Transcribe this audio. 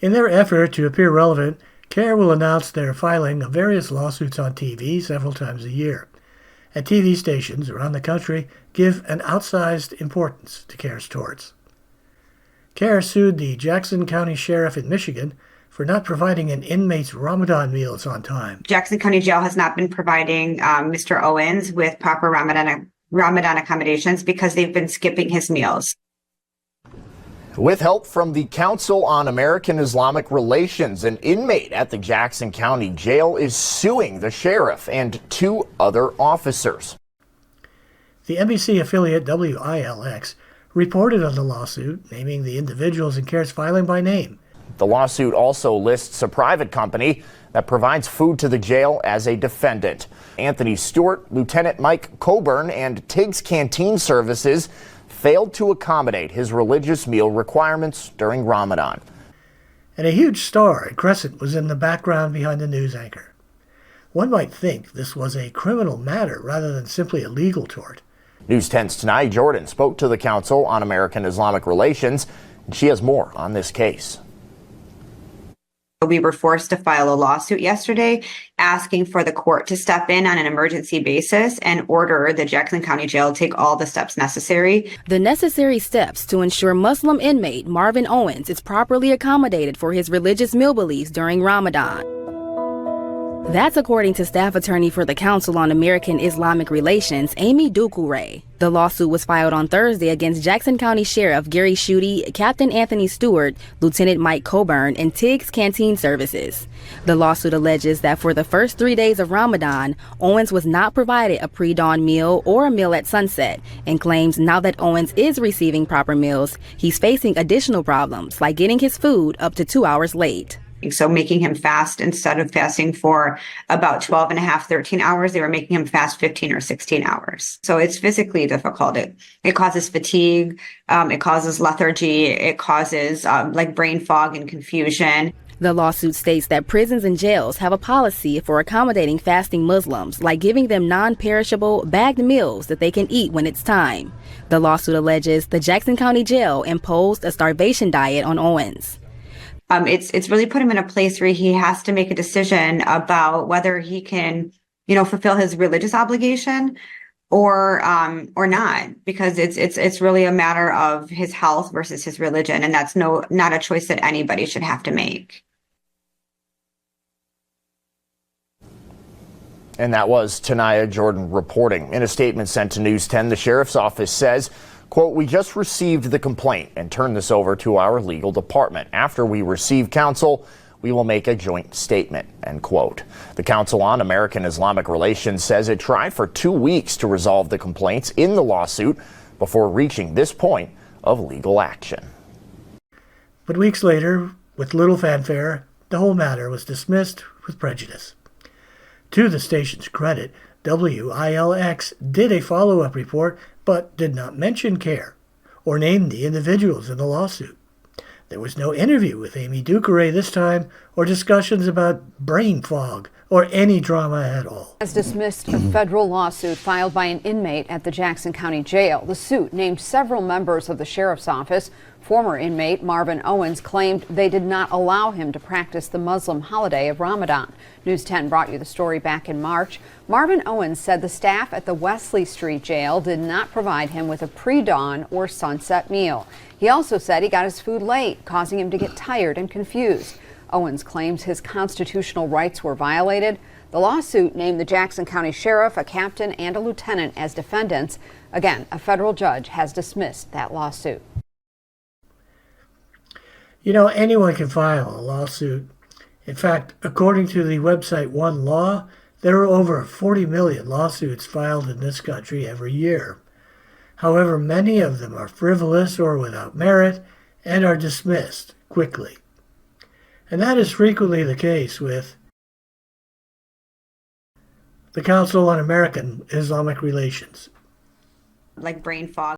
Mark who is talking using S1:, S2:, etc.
S1: In their effort to appear relevant, CAIR will announce their filing of various lawsuits on TV several times a year. And TV stations around the country give an outsized importance to CAIR's torts. CAIR sued the Jackson County Sheriff in Michigan for not providing an inmate's Ramadan meals on time.
S2: Jackson County Jail has not been providing Mr. Owens with proper Ramadan accommodations because they've been skipping his meals.
S3: With help from the Council on American Islamic Relations, an inmate at the Jackson County Jail is suing the sheriff and two other officers.
S1: The NBC affiliate WILX reported on the lawsuit, naming the individuals in CAIR's filing by name.
S3: The lawsuit also lists a private company that provides food to the jail as a defendant. Anthony Stewart, Lieutenant Mike Coburn, and Tiggs Canteen Services failed to accommodate his religious meal requirements during Ramadan.
S1: And a huge star at Crescent was in the background behind the news anchor. One might think this was a criminal matter rather than simply a legal tort.
S3: News 10's Tanai Jordan spoke to the Council on American Islamic Relations, and she has more on this case.
S2: We were forced to file a lawsuit yesterday asking for the court to step in on an emergency basis and order the Jackson County Jail to take all the steps necessary.
S4: The necessary steps to ensure Muslim inmate Marvin Owens is properly accommodated for his religious meal beliefs during Ramadan. That's according to staff attorney for the Council on American Islamic Relations, Amy Dukure. The lawsuit was filed on Thursday against Jackson County Sheriff Gary Schutte, Captain Anthony Stewart, Lieutenant Mike Coburn, and Tiggs Canteen Services. The lawsuit alleges that for the first 3 days of Ramadan, Owens was not provided a pre-dawn meal or a meal at sunset, and claims now that Owens is receiving proper meals, he's facing additional problems like getting his food up to 2 hours late.
S2: So making him fast, instead of fasting for about 12 and a half, 13 hours, they were making him fast 15 or 16 hours. So it's physically difficult. It causes fatigue, it causes lethargy, it causes like brain fog and confusion.
S4: The lawsuit states that prisons and jails have a policy for accommodating fasting Muslims, like giving them non-perishable, bagged meals that they can eat when it's time. The lawsuit alleges the Jackson County Jail imposed a starvation diet on Owens.
S2: It's really put him in a place where he has to make a decision about whether he can, fulfill his religious obligation or not, because it's really a matter of his health versus his religion, and that's not a choice that anybody should have to make.
S3: And that was Tanai Jordan reporting. In a statement sent to News 10, the sheriff's office says, quote, "We just received the complaint and turned this over to our legal department. After we receive counsel, we will make a joint statement," end quote. The Council on American Islamic Relations says it tried for 2 weeks to resolve the complaints in the lawsuit before reaching this point of legal action.
S1: But weeks later, with little fanfare, the whole matter was dismissed with prejudice. To the station's credit, WILX did a follow-up report but did not mention CAIR or name the individuals in the lawsuit. There was no interview with Amy Dukure this time or discussions about brain fog or any drama at all.
S5: Has dismissed a federal lawsuit filed by an inmate at the Jackson County Jail. The suit named several members of the sheriff's office. Former inmate Marvin Owens claimed they did not allow him to practice the Muslim holiday of Ramadan. News 10 brought you the story back in March. Marvin Owens said the staff at the Wesley Street Jail did not provide him with a pre-dawn or sunset meal. He also said he got his food late, causing him to get tired and confused. Owens claims his constitutional rights were violated. The lawsuit named the Jackson County Sheriff, a captain, and a lieutenant as defendants. Again, a federal judge has dismissed that lawsuit.
S1: Anyone can file a lawsuit. In fact, according to the website One Law, there are over 40 million lawsuits filed in this country every year. However, many of them are frivolous or without merit and are dismissed quickly. And that is frequently the case with the Council on American Islamic Relations.
S2: Like brain fog.